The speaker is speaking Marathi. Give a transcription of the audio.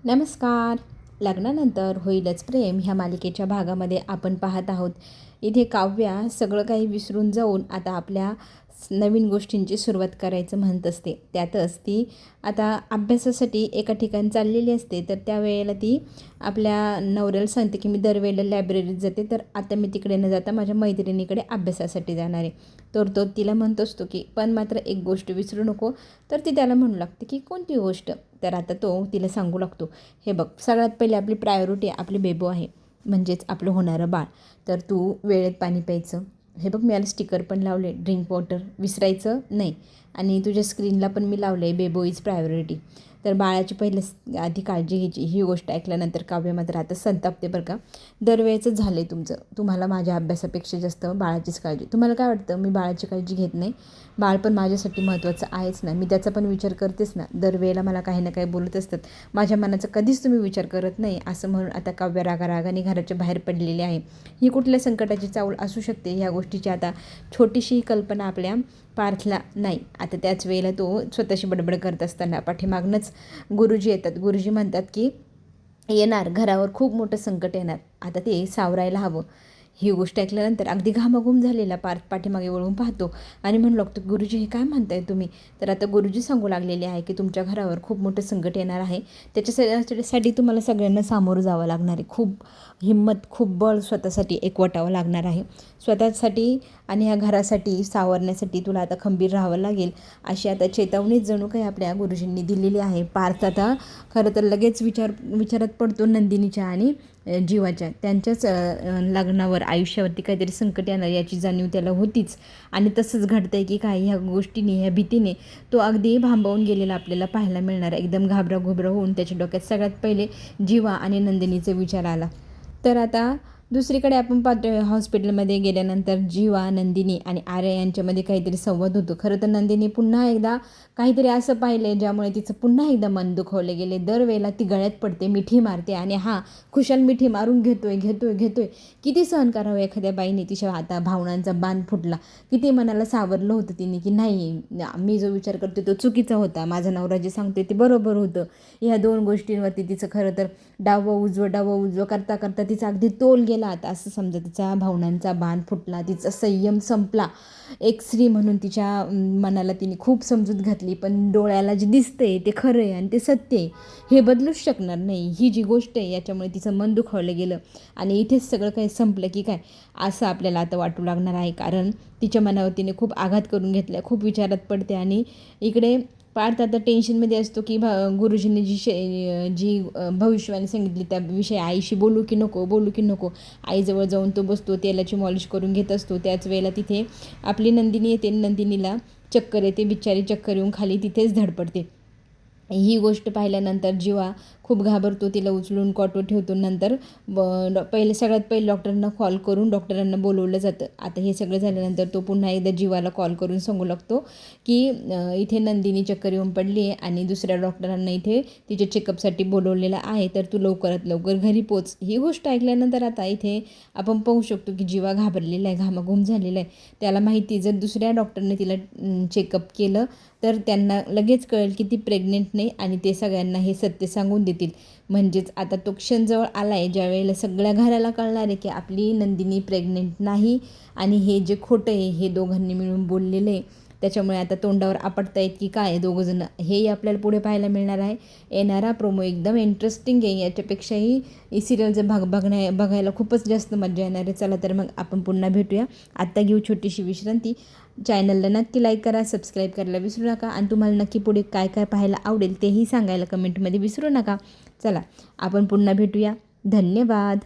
नमस्कार. लग्नानंतर होईलच प्रेम ह्या मालिकेच्या भागामध्ये आपण पाहत आहोत. इथे काव्या सगळं काही विसरून जाऊन आता आपल्या नवीन गोष्टींची सुरुवात करायचं म्हणत असते. त्यातच ती आता अभ्यासासाठी एका ठिकाणी चाललेली असते. तर त्यावेळेला ती आपल्या नवऱ्याला सांगते की मी दरवेळेला लायब्ररीत जाते, तर आता मी तिकडे न जाता माझ्या मैत्रिणीकडे अभ्यासासाठी जाणार आहे. तर तो तिला म्हणत असतो की पण मात्र एक गोष्ट विसरू नको. तर ती त्याला म्हणू लागते की कोणती गोष्ट. तर आता तो तिला सांगू लागतो, हे बघ, सगळ्यात पहिले आपली प्रायोरिटी आपली बेबो आहे, म्हणजेच आपलं होणारं बाळ. तर तू वेळेत पाणी प्यायचं. हे बघ, मी याला स्टिकर पण लावले, ड्रिंक वॉटर विसरायचं नाही. आणि तुझ्या स्क्रीनला पण मी लावलं आहे, बेबो इज प्रायोरिटी. तर बाळाची पहिलं आधी काळजी घ्यायची. ही गोष्ट ऐकल्यानंतर काव्य मात्र आता संतापते बरं का. दरवेळेचं झालं आहे तुमचं. तुम्हाला माझ्या अभ्यासापेक्षा जास्त बाळाचीच काळजी. तुम्हाला काय वाटतं मी बाळाची काळजी घेत नाही? बाळ पण माझ्यासाठी महत्त्वाचं आहेच ना. मी त्याचा पण विचार करतेच ना. दरवेळेला मला काही ना काही बोलत असतात. माझ्या मनाचा कधीच तुम्ही विचार करत नाही. असं म्हणून आता काव्य रागारागाने घराच्या बाहेर पडलेली आहे. ही कुठल्या संकटाची चावल असू शकते ह्या गोष्टीची आता छोटीशी कल्पना आपल्या पार्थला नाही. आता त्याच वेळेला तो स्वतःशी बडबड करत असताना पाठीमागनंच गुरुजी येतात. गुरुजी म्हणतात की येणार, घरावर खूप मोठं संकट येणार, आता ते सावरायला हवं. ही गोष्ट ऐकल्यानंतर अगदी घामाघूम झालेला पार्थ पाठीमागे वळून पाहतो आणि म्हणू लागतो, गुरुजी हे काय म्हणताय तुम्ही? तर आता गुरुजी सांगू लागलेले आहे की तुमच्या घरावर खूप मोठं संकट येणार आहे. त्याच्यासाठी तुम्हाला सगळ्यांना सामोरं जावं लागणार आहे. खूप हिंमत, खूप बळ स्वतःसाठी एकवटावं लागणार आहे. स्वतःसाठी आणि ह्या घरासाठी सावरण्यासाठी तुला आता खंबीर राहावं लागेल, अशी आता चेतावणीच जणू काही आपल्या गुरुजींनी दिलेली आहे. पार्थ आता खरं तर लगेच विचारात पडतो नंदिनीच्या आणि जीवाच्या, त्यांच्याच लग्नावर, आयुष्यावरती काहीतरी संकट येणार याची जाणीव त्याला होतीच. आणि तसंच घडतं आहे की काय, ह्या गोष्टीने, ह्या भीतीने तो अगदी भांबावून गेलेला आपल्याला पाहायला मिळणार. एकदम घाबरा होऊन त्याच्या डोक्यात सगळ्यात पहिले जीवा आणि नंदिनीचा विचार आला. तर आता दुसरीकडे आपण पाहतो, हॉस्पिटलमध्ये गेल्यानंतर जीवा, नंदिनी आणि आर्या यांच्यामध्ये काहीतरी संवाद होतो. खरं तर नंदिनी पुन्हा एकदा काहीतरी असं पाहिलं ज्यामुळे तिचं पुन्हा एकदा मन दुखवले गेले. दरवेळेला ती गळ्यात पडते, मिठी मारते आणि हा खुशाल मिठी मारून घेतोय. किती सहन करावं एखाद्या बाईने? तिच्या आता भावनांचा बांध फुटला. किती मनाला सावरलं होतं तिने की नाही, मी जो विचार करते तो चुकीचा होता, माझा नवरा जे सांगतोय ते बरोबर होतं. ह्या दोन गोष्टींवरती तिचं खरं तर डावं उजवं करता तिचा अगदी तोल गेला. आता असं समजा तिचा भावनांचा बांध फुटला, तिचा संयम संपला. एक स्त्री म्हणून तिच्या मनाला तिने खूप समजूत घातली, पण डोळ्याला जे दिसतंय ते खरं आहे आणि ते सत्य आहे, हे बदलूच शकणार नाही. ही जी गोष्ट आहे याच्यामुळे तिचं मन दुखावलं गेलं आणि इथेच सगळं काही संपलं की काय, असं आपल्याला आता वाटू लागणार आहे. कारण तिच्या मनावर तिने खूप आघात करून घेतला, खूप विचारात पडते. आणि इकडे पार्थ आता टेन्शनमध्ये असतो की गुरुजींनी जी भविष्यवाणी सांगितली त्याविषयी आईशी बोलू की नको. आईजवळ जाऊन तो बसतो, तेलाची मॉलिश करून घेत असतो. त्याच वेळेला तिथे आपली नंदिनी येते. नंदिनीला चक्कर येते, बिचारी चक्कर येऊन खाली तिथेच धडपडते. ही गोष्ट पाहिल्यानंतर जीवा खूप घाबरतो, तिला उचलून कॉटवर ठेवतो. नंतर सगळ्यात पहिले डॉक्टरांना कॉल करून डॉक्टरांना बोलवलं जातं. आता हे सगळं झाल्यानंतर तो पुन्हा एकदा जीवाला कॉल करून सांगू लागतो की इथे नंदिनी चक्कर येऊन पडली आहे आणि दुसऱ्या डॉक्टरांना इथे तिच्या चेकअपसाठी बोलवलेलं आहे, तर तू लवकरात लवकर घरी पोच. ही गोष्ट ऐकल्यानंतर आता इथे आपण पाहू शकतो की जीवा घाबरलेला आहे, घामाघूम झालेला आहे. त्याला माहिती, जर दुसऱ्या डॉक्टरने तिला चेकअप केलं तर त्यांना लगेच कळेल की ती प्रेग्नेंट नाही आणि ते सगळ्यांना हे सत्य सांगून देतील. म्हणजेच आता तो क्षण जवळ आला आहे ज्यावेळेला सगळ्या घराला कळणार आहे की आपली नंदिनी प्रेग्नेंट नाही आणि हे जे खोटं आहे हे दोघांनी मिळून बोललेलं आहे. त्याच्यामुळे आता तोंडावर आपटतायत की काय दोघंजणं, हेही आपल्याला पुढे पाहायला मिळणार आहे. येणारा प्रोमो एकदम इंटरेस्टिंग आहे. याच्यापेक्षाही सिरियलचा भाग बघायला खूपच जास्त मजा येणार आहे. चला तर मग आपण पुन्हा भेटूया. आत्ता घेऊ छोटीशी विश्रांती. चॅनलला नक्की लाईक करा, सबस्क्राईब करायला विसरू नका आणि तुम्हाला नक्की पुढे काय काय पाहायला आवडेल तेही सांगायला कमेंटमध्ये विसरू नका. चला आपण पुन्हा भेटूया. धन्यवाद.